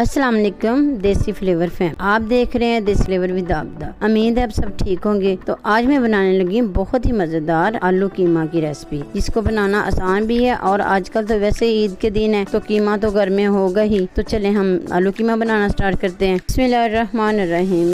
अस्सलाम वालेकुम देसी फ्लेवर फैम, आप देख रहे हैं देसी फ्लेवर विद आबदा। उम्मीद है आप सब ठीक होंगे। तो आज मैं बनाने लगी हूँ बहुत ही मजेदार आलू कीमा की रेसिपी, जिसको बनाना आसान भी है और आजकल तो वैसे ईद के दिन है तो कीमा तो घर में होगा ही। तो चले हम आलू कीमा बनाना स्टार्ट करते हैं। बिस्मिल्लाहिर्रहमानिर्रहीम।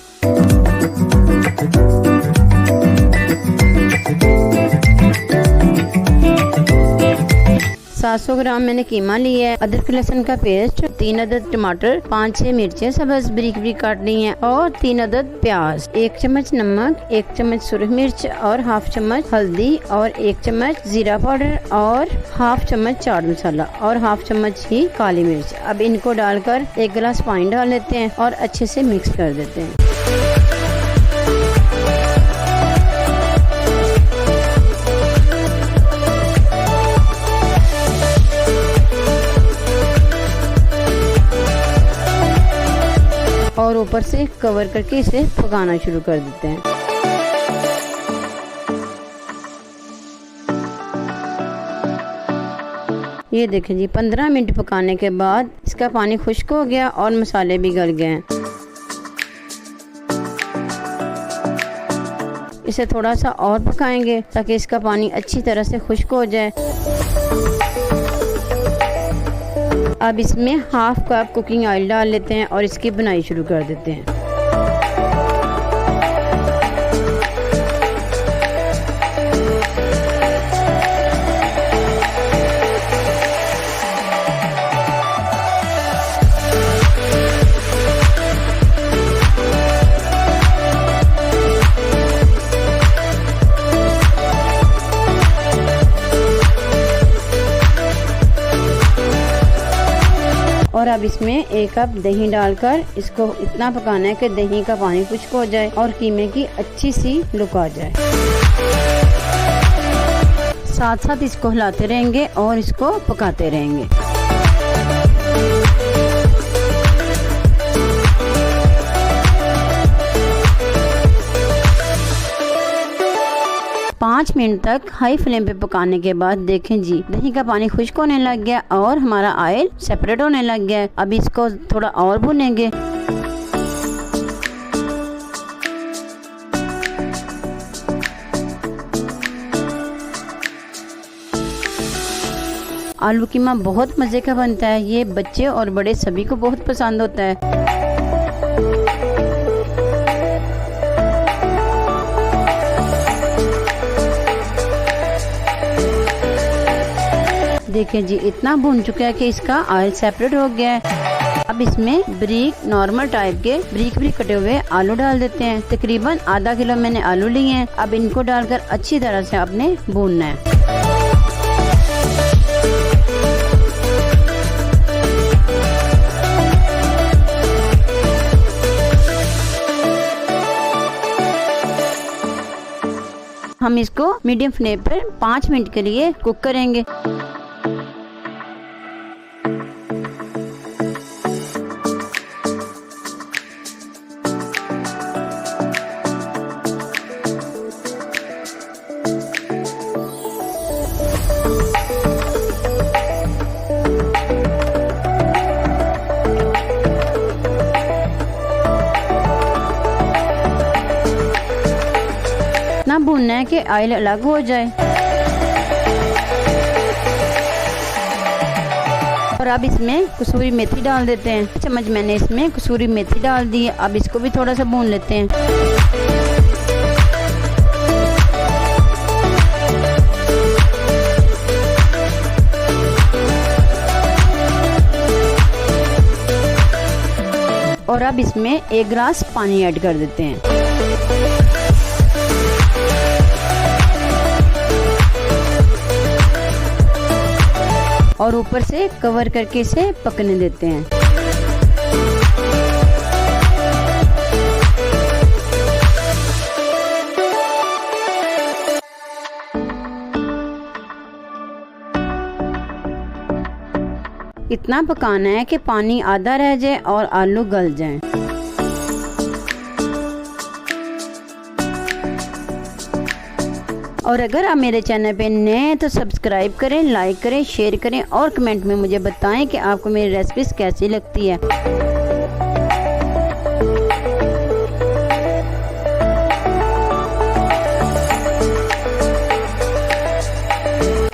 700 ग्राम मैंने कीमा लिया है, अदरक लहसुन का पेस्ट, 3 अदद टमाटर, 5-6 मिर्चें सब्ज बारीक बारीक काटनी है और 3 अदद प्याज, 1 चम्मच नमक, 1 चम्मच सुरख मिर्च और हाफ चम्मच हल्दी और 1 चम्मच जीरा पाउडर और हाफ चम्मच चाट मसाला और हाफ चम्मच ही काली मिर्च। अब इनको डालकर 1 गिलास पानी डाल लेते हैं और अच्छे से मिक्स कर देते हैं। और ऊपर से कवर करके इसे पकाना शुरू कर देते हैं। ये देखें जी, 15 मिनट पकाने के बाद इसका पानी खुश्क हो गया और मसाले भी गल गए हैं। इसे थोड़ा सा और पकाएंगे ताकि इसका पानी अच्छी तरह से खुश्क हो जाए। अब इसमें हाफ कप कुकिंग ऑयल डाल लेते हैं और इसकी बुनाई शुरू कर देते हैं। और अब इसमें 1 कप दही डालकर इसको इतना पकाना है कि दही का पानी खुश्क हो जाए और कीमे की अच्छी सी लुक आ जाए। साथ साथ इसको हिलाते रहेंगे और इसको पकाते रहेंगे। पाँच मिनट तक हाई फ्लेम पे पकाने के बाद देखें जी, दही का पानी खुश्क होने लग गया और हमारा ऑयल सेपरेट होने लग गया है। अब इसको थोड़ा और भूनेंगे। आलू कीमा बहुत मजे का बनता है, ये बच्चे और बड़े सभी को बहुत पसंद होता है। देखिए जी, इतना भून चुका है कि इसका ऑयल सेपरेट हो गया है। अब इसमें बारीक नॉर्मल टाइप के बारीक कटे हुए आलू डाल देते हैं। तकरीबन आधा किलो मैंने आलू लिए हैं। अब इनको डालकर अच्छी तरह से आपने भूनना है। हम इसको मीडियम फ्लेम पर 5 मिनट के लिए कुक करेंगे। इतना भूनना है कि ऑयल अलग हो जाए। और अब इसमें कसूरी मेथी डाल देते हैं। 1 चम्मच मैंने इसमें कसूरी मेथी डाल दी है। अब इसको भी थोड़ा सा भून लेते हैं। और अब इसमें 1 गिलास पानी ऐड कर देते हैं। और ऊपर से कवर करके इसे पकने देते हैं। इतना पकाना है कि पानी आधा रह जाए और आलू गल जाएं। और अगर आप मेरे चैनल पे नए हैं तो सब्सक्राइब करें, लाइक करें, शेयर करें और कमेंट में मुझे बताएं कि आपको मेरी रेसिपीज कैसी लगती है।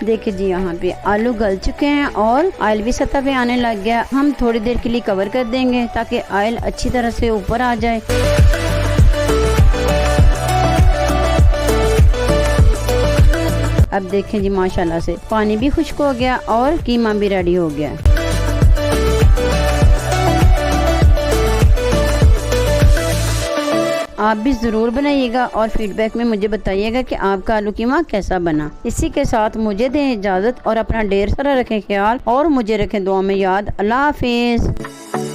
देखिए जी यहाँ पे आलू गल चुके हैं और ऑयल भी सतह पे आने लग गया। हम थोड़ी देर के लिए कवर कर देंगे ताकि ऑयल अच्छी तरह से ऊपर आ जाए। अब देखें जी माशाल्लाह से पानी भी खुश्क हो गया और कीमा भी रेडी हो गया। आप भी ज़रूर बनाइएगा और फीडबैक में मुझे बताइएगा कि आपका आलू कीमा कैसा बना। इसी के साथ मुझे दें इजाज़त और अपना ढेर सारा रखें ख्याल और मुझे रखें दुआ में याद। अल्लाह हाफिज़।